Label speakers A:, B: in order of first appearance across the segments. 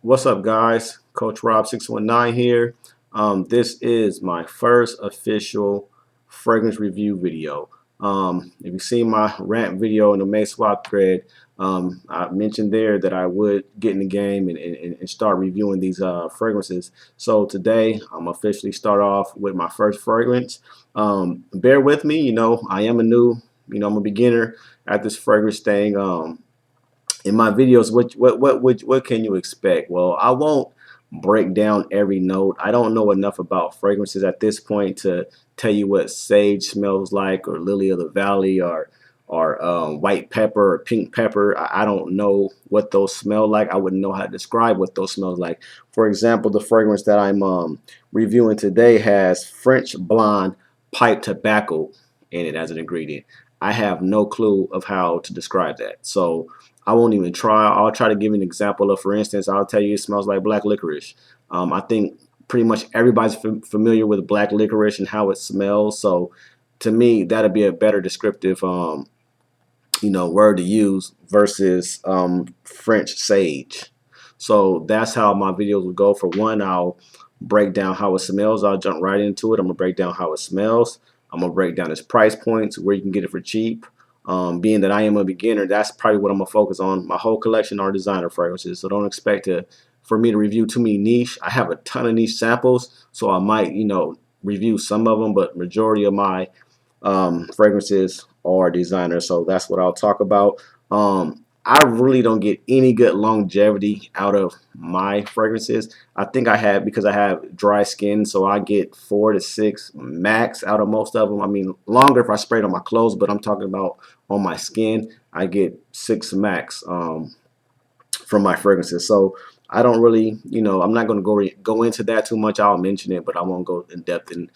A: What's up, guys? Coach Rob 619 here. This is my first official fragrance review video. If you've seen my rant video in the May Swap thread, I mentioned there that I would get in the game and start reviewing these fragrances. So today, I'm officially start off with my first fragrance. Bear with me, I am I'm a beginner at this fragrance thing. In my videos, what can you expect? Well, I won't break down every note. I don't know enough about fragrances at this point to tell you what sage smells like, or lily of the valley, or white pepper or pink pepper. I don't know what those smell like. I wouldn't know how to describe what those smells like. For example, the fragrance that I'm reviewing today has French blonde pipe tobacco in it as an ingredient. I have no clue of how to describe that. So I won't even try. I'll try to give an example of, for instance, I'll tell you it smells like black licorice. I think pretty much everybody's familiar with black licorice and how it smells. So to me, that'd be a better descriptive, word to use versus French sage. So that's how my videos will go. For one, I'll break down how it smells. I'll jump right into it. I'm gonna break down how it smells. I'm gonna break down its price points, where you can get it for cheap. Being that I am a beginner, that's probably what I'm gonna focus on. My whole collection are designer fragrances, so don't expect for me to review too many niche. I have a ton of niche samples, so I might, review some of them, but majority of my fragrances are designer. So that's what I'll talk about. I really don't get any good longevity out of my fragrances. I think I have, because I have dry skin, so I get 4 to 6 max out of most of them. I mean, longer if I spray it on my clothes, but I'm talking about on my skin. I get 6 max from my fragrances. So I don't really, I'm not going to go into that too much. I'll mention it, but I won't go in depth in,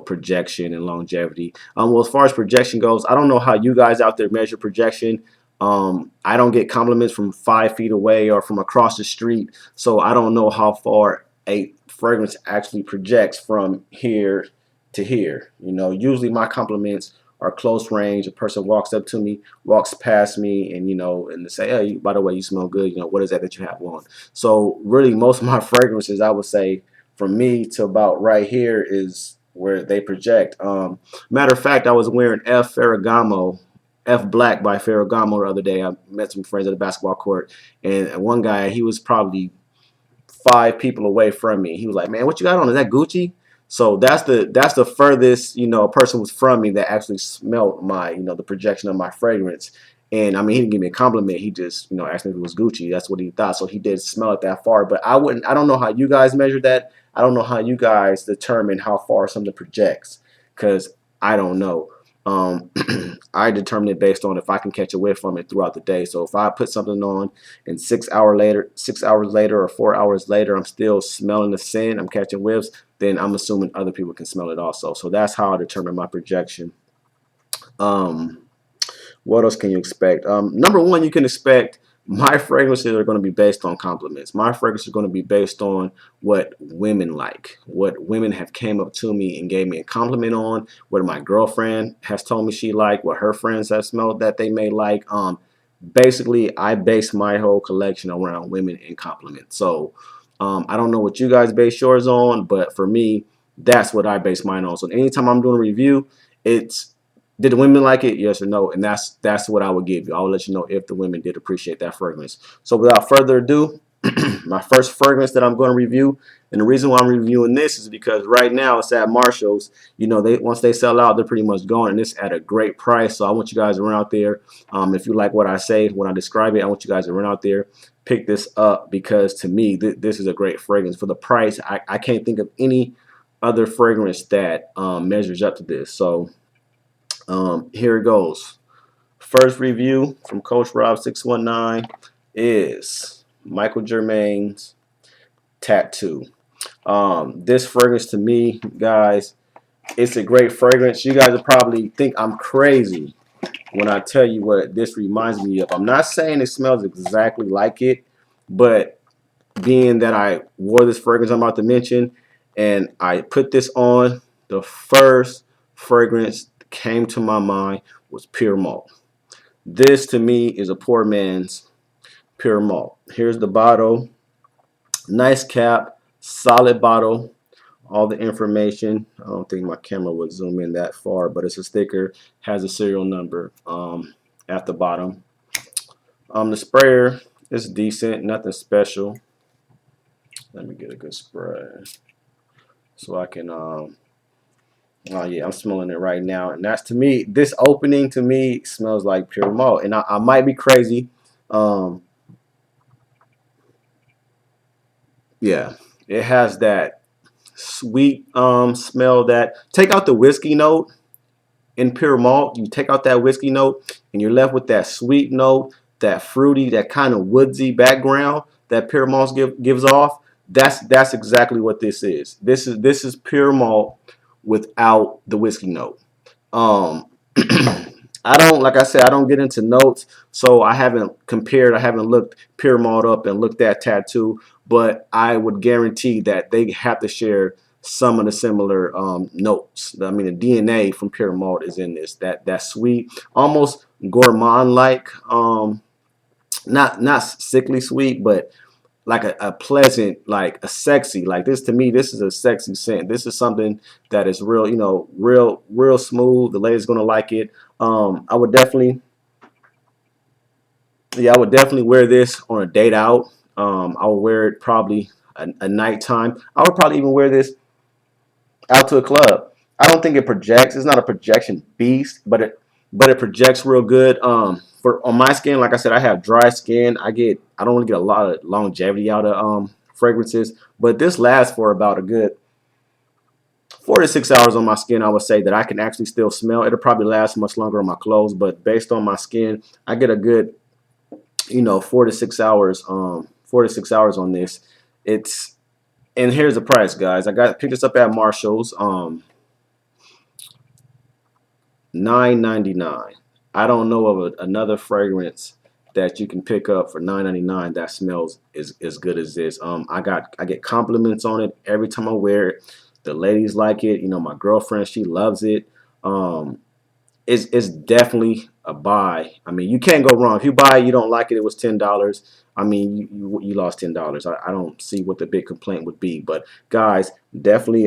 A: projection and longevity. Well, as far as projection goes, I don't know how you guys out there measure projection. I don't get compliments from 5 feet away or from across the street, so I don't know how far a fragrance actually projects from here to here. Usually my compliments are close range. A person walks up to me, walks past me, and and they say, "Hey, by the way, you smell good. What is that you have on?" So really, most of my fragrances, I would say, from me to about right here is where they project. Matter of fact, I was wearing F Black by Ferragamo the other day. I met some friends at the basketball court, and one guy, he was probably 5 people away from me. He was like, "Man, what you got on? Is that Gucci?" So that's the furthest a person was from me that actually smelled my the projection of my fragrance. And I mean, he didn't give me a compliment. He just asked me if it was Gucci. That's what he thought. So he did smell it that far. But I wouldn't. I don't know how you guys measure that. I don't know how you guys determine how far something projects, because I don't know. Um, I determine it based on if I can catch a whiff from it throughout the day. So if I put something on and 6 hours later, or 4 hours later, I'm still smelling the scent, I'm catching whiffs, then I'm assuming other people can smell it also. So that's how I determine my projection. Um, what else can you expect? Number one, you can expect my fragrances are going to be based on compliments. My fragrances are going to be based on what women like, what women have came up to me and gave me a compliment on, what my girlfriend has told me she liked, what her friends have smelled that they may like. Basically, I base my whole collection around women and compliments. So I don't know what you guys base yours on, but for me, that's what I base mine on. So anytime I'm doing a review, it's, did the women like it? Yes or no? And that's what I would give you. I will let you know if the women did appreciate that fragrance. So without further ado, my first fragrance that I'm going to review, and the reason why I'm reviewing this is because right now it's at Marshall's. They, once they sell out, they're pretty much gone, and it's at a great price. So I want you guys to run out there. If you like what I say when I describe it, I want you guys to run out there, pick this up, because to me, this is a great fragrance for the price. I can't think of any other fragrance that measures up to this. So here it goes. First review from Coach Rob 619 is Michel Germain's Tattoo. This fragrance, to me, guys, it's a great fragrance. You guys will probably think I'm crazy when I tell you what this reminds me of. I'm not saying it smells exactly like it, but being that I wore this fragrance I'm about to mention and I put this on, the first fragrance that came to my mind was Pure Malt. This to me is a poor man's Pure Malt. Here's the bottle. Nice cap, solid bottle, all the information. I don't think my camera would zoom in that far, but it's a sticker, has a serial number at the bottom. The sprayer is decent, nothing special. Let me get a good spray so I can oh yeah, I'm smelling it right now, and that's, to me, this opening to me smells like pure malt. And I might be crazy. Um, yeah, it has that sweet smell. That take out the whiskey note in pure malt. You take out that whiskey note, and you're left with that sweet note, that fruity, that kind of woodsy background that pure malt gives off. That's exactly what this is. This is pure malt without the whiskey note. Um, I don't, like I said, I don't get into notes, so I haven't compared. I haven't looked Pure Malt up and looked at Tattoo, but I would guarantee that they have to share some of the similar notes. I mean, the DNA from Pure Malt is in this. That sweet, almost gourmand like, not sickly sweet, but like a pleasant, like a sexy, like this. To me, this is a sexy scent. This is something that is real, real smooth. The lady's gonna like it. I would definitely, yeah, I would definitely wear this on a date out. I would wear it probably a nighttime. I would probably even wear this out to a club. I don't think it projects. It's not a projection beast, but it projects real good. For on my skin, like I said, I have dry skin. I don't really get a lot of longevity out of fragrances, but this lasts for about a good 4 to 6 hours on my skin. I would say that I can actually still smell. It'll probably last much longer on my clothes, but based on my skin, I get a good 4 to 6 hours. 4 to 6 hours on this. It's And here's the price, guys. I got picked this up at Marshall's. $9.99. I don't know of another fragrance that you can pick up for $9.99 that smells as good as this. I get compliments on it every time I wear it. The ladies like it. My girlfriend, she loves it. Um, it's definitely a buy. I mean, you can't go wrong. If you buy it, you don't like it, it was $10. I mean, you lost $10. I don't see what the big complaint would be. But guys, definitely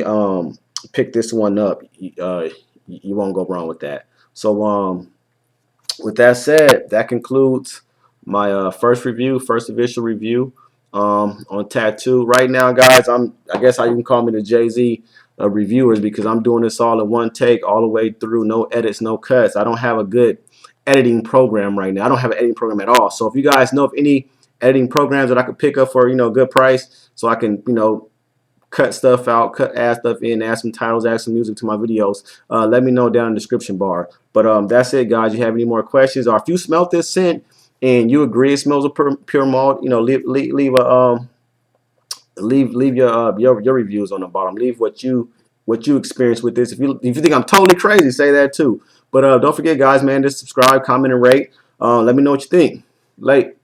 A: pick this one up. You won't go wrong with that. So with that said, that concludes my first official review on Tattoo. Right now, guys, I guess you can call me the Jay-Z reviewers, because I'm doing this all in one take, all the way through, no edits, no cuts. I don't have a good editing program right now. I don't have an editing program at all. So if you guys know of any editing programs that I could pick up for good price, so I can cut stuff out, add stuff in, add some titles, add some music to my videos, let me know down in the description bar. But that's it, guys. You have any more questions, or if you smelt this scent and you agree it smells of pure malt, leave your reviews on the bottom. Leave what you experienced with this. If you think I'm totally crazy, say that too. But don't forget, guys, man, just subscribe, comment, and rate. Let me know what you think. Late.